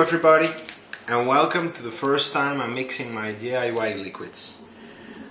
everybody, and welcome to the first time I'm mixing my DIY liquids.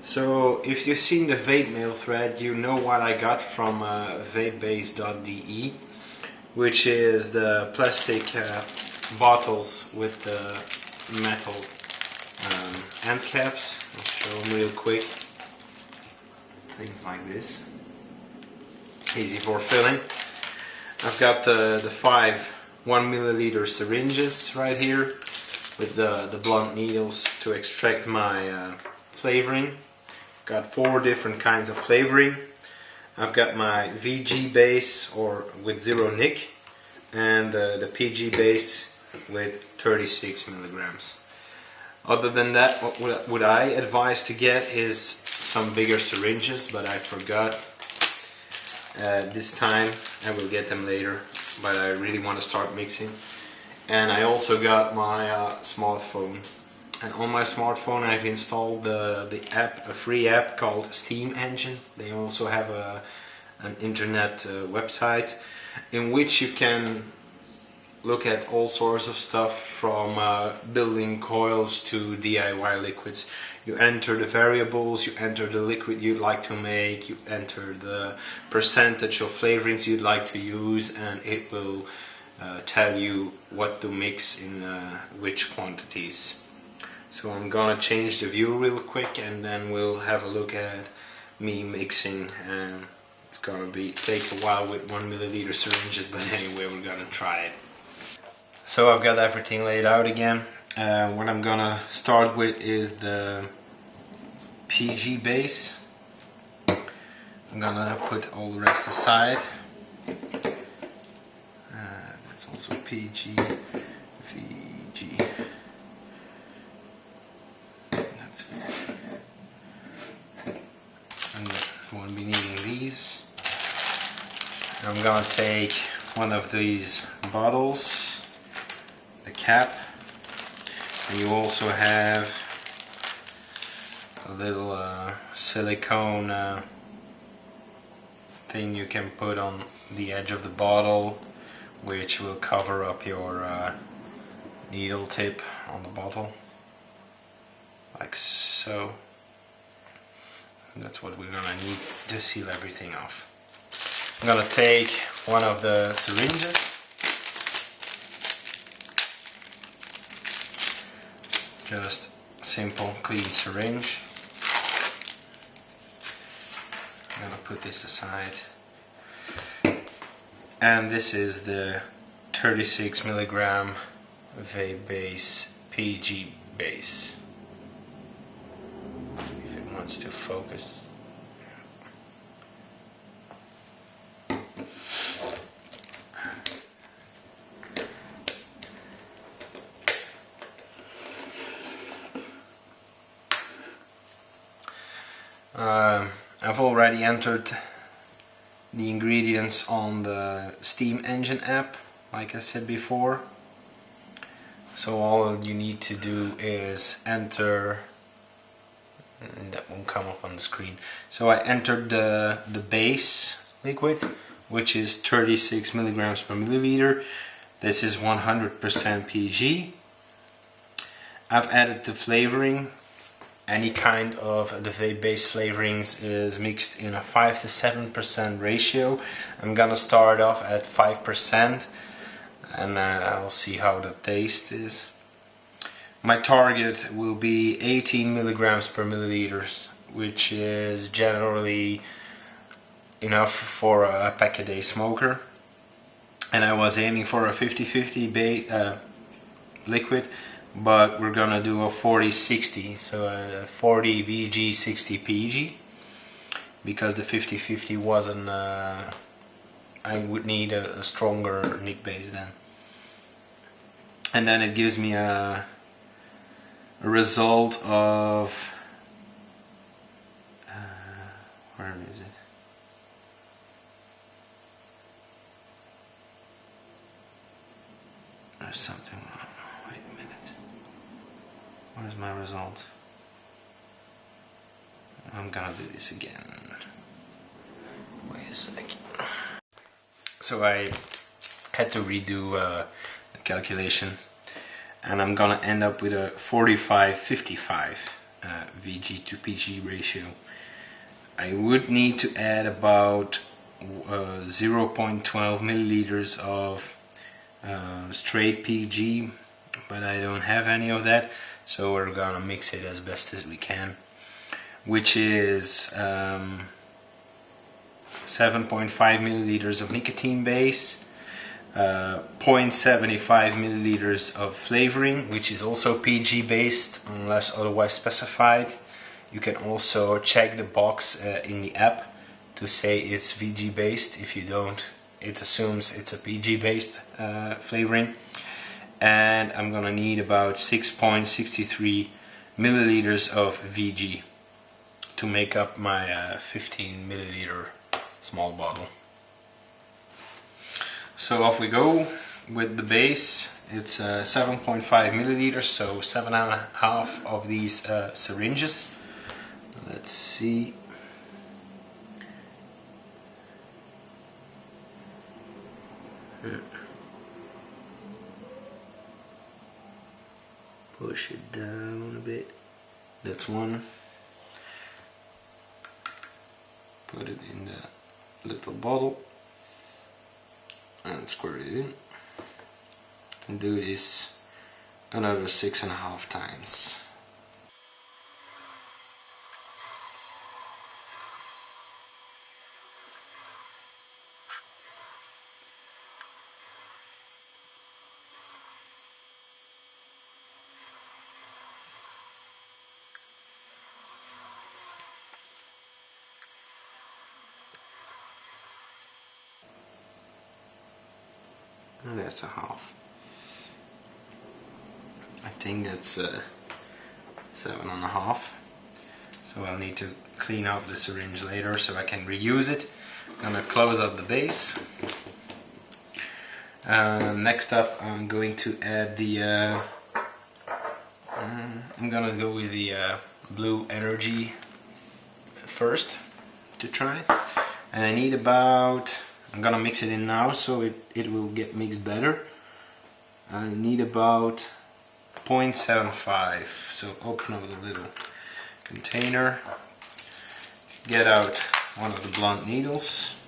So if you've seen the vape mail thread, you know what I got from vapebase.de, which is the plastic bottles with the metal end caps. I'll show them real quick. Things like this, easy for filling. I've got the 5 1 milliliter syringes right here with the blunt needles to extract my flavoring. Got 4 different kinds of flavoring. I've got my VG base or with 0 nic and the PG base with 36 milligrams. Other than that, what would I advise to get is some bigger syringes, but I forgot this time. I will get them later, but I really want to start mixing. And I also got my smartphone, and on my smartphone I've installed the app, a free app called Steam Engine. They also have an internet website in which you can look at all sorts of stuff from building coils to DIY liquids. You enter the variables, you enter the liquid you'd like to make, you enter the percentage of flavorings you'd like to use, and it will tell you what to mix in which quantities. So I'm gonna change the view real quick and then we'll have a look at me mixing, and it's gonna take a while with 1 milliliter syringes, but anyway, we're gonna try it. So I've got everything laid out again. What I'm gonna start with is the PG base. I'm gonna put all the rest aside. That's also PG, VG. That's fair. And we won't be needing these. I'm gonna take one of these bottles, the cap, and you also have a little silicone thing you can put on the edge of the bottle, which will cover up your needle tip on the bottle, like so. And that's what we're gonna need to seal everything off. I'm gonna take one of the syringes, just a simple clean syringe. I'm gonna put this aside, and this is the 36 milligram Vape Base PG base, if it wants to focus. I've already entered the ingredients on the Steam Engine app, like I said before. So all you need to do is enter, and that won't come up on the screen. So I entered the base liquid, which is 36 milligrams per milliliter. This is 100% PG. I've added the flavoring. Any kind of the vape base flavorings is mixed in a 5 to 7% ratio. I'm gonna start off at 5% and I'll see how the taste is. My target will be 18 milligrams per milliliter, which is generally enough for a pack-a-day smoker. And I was aiming for a 50-50 liquid, but we're gonna do a 40-60, so a 40 VG, 60 PG, because the 50-50 wasn't, I would need a stronger nic base then. And then it gives me a result of, where is it? There's something wrong. Wait a minute. Where's my result? I'm gonna do this again. Wait a second. So I had to redo the calculation. and I'm gonna end up with a 45-55 VG to PG ratio. I would need to add about 0.12 milliliters of straight PG, but I don't have any of that, so we're gonna mix it as best as we can, which is 7.5 milliliters of nicotine base, 0.75 milliliters of flavoring, which is also PG based unless otherwise specified. You can also check the box in the app to say it's VG based. If you don't, it assumes it's a PG based flavoring. And I'm gonna need about 6.63 milliliters of VG to make up my 15 milliliter small bottle. So off we go with the base. It's 7.5 milliliters, so 7.5 of these syringes. Let's see. Push it down a bit. That's one. Put it in the little bottle and squirt it in. And do this another 6.5 times. And that's a half. I think that's 7.5. So I'll need to clean out the syringe later so I can reuse it. I'm gonna close up the base. Next up, I'm going to add the. I'm gonna go with the Blue Energy first to try, and I need about. I'm gonna mix it in now so it will get mixed better. I need about 0.75. So open up the little container, get out one of the blunt needles,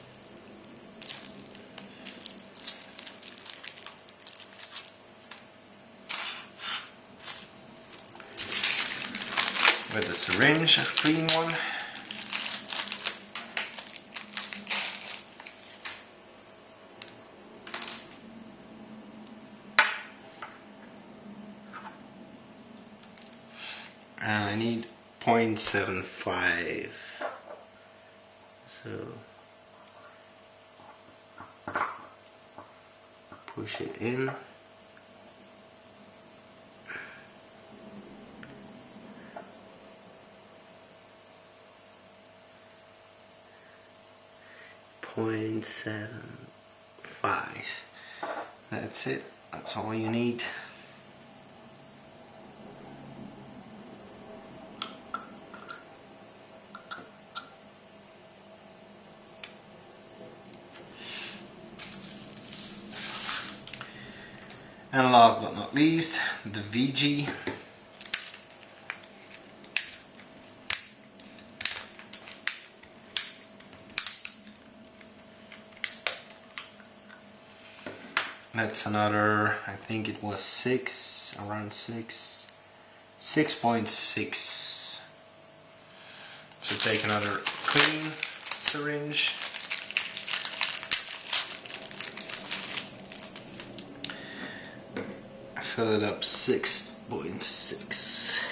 with the syringe, a clean one. And I need 0.75, so push it in. .75. That's it. That's all you need. And last but not least, the VG. That's another, I think it was 6, around 6, 6.6. So take another clean syringe. Fill it up 6.6.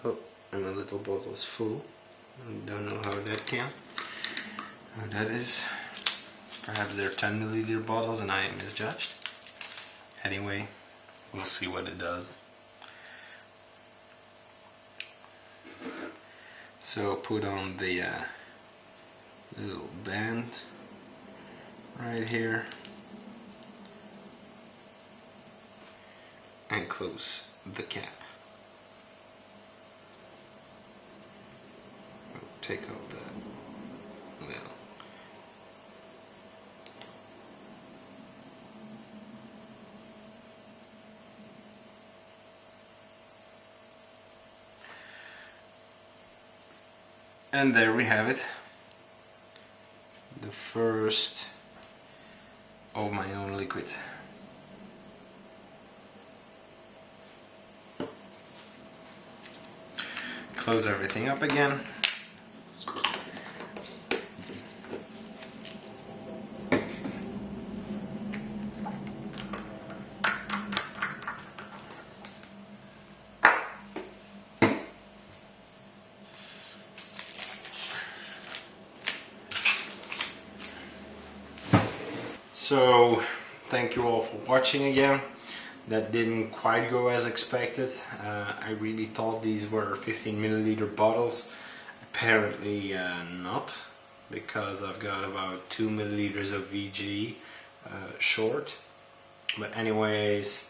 Oh, and the little bottle is full. I don't know how that is. Perhaps they're 10 milliliter bottles and I misjudged. Anyway, we'll see what it does. So put on the little band right here. and close the cap. Take out the lid. And there we have it. The first of my own liquid. Close everything up again. So, thank you all for watching again. That didn't quite go as expected. I really thought these were 15 milliliter bottles. Apparently not, because I've got about 2 milliliters of VG short. But anyways,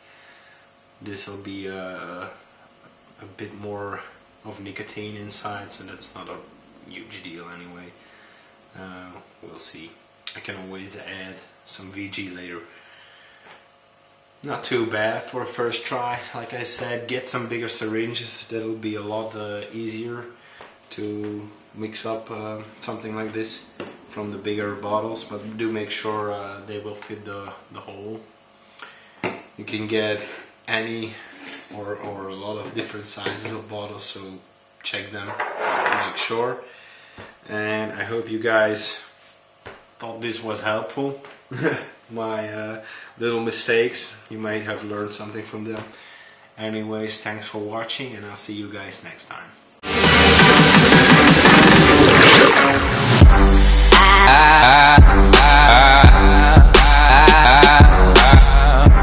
this will be a bit more of nicotine inside, so that's not a huge deal anyway. We'll see. I can always add some VG later. Not too bad for a first try. Like I said, get some bigger syringes. That'll be a lot easier to mix up something like this from the bigger bottles, but do make sure they will fit the hole. You can get any or a lot of different sizes of bottles, so check them to make sure. And I hope you guys thought this was helpful. My little mistakes, you might have learned something from them. Anyways, thanks for watching, and I'll see you guys next time.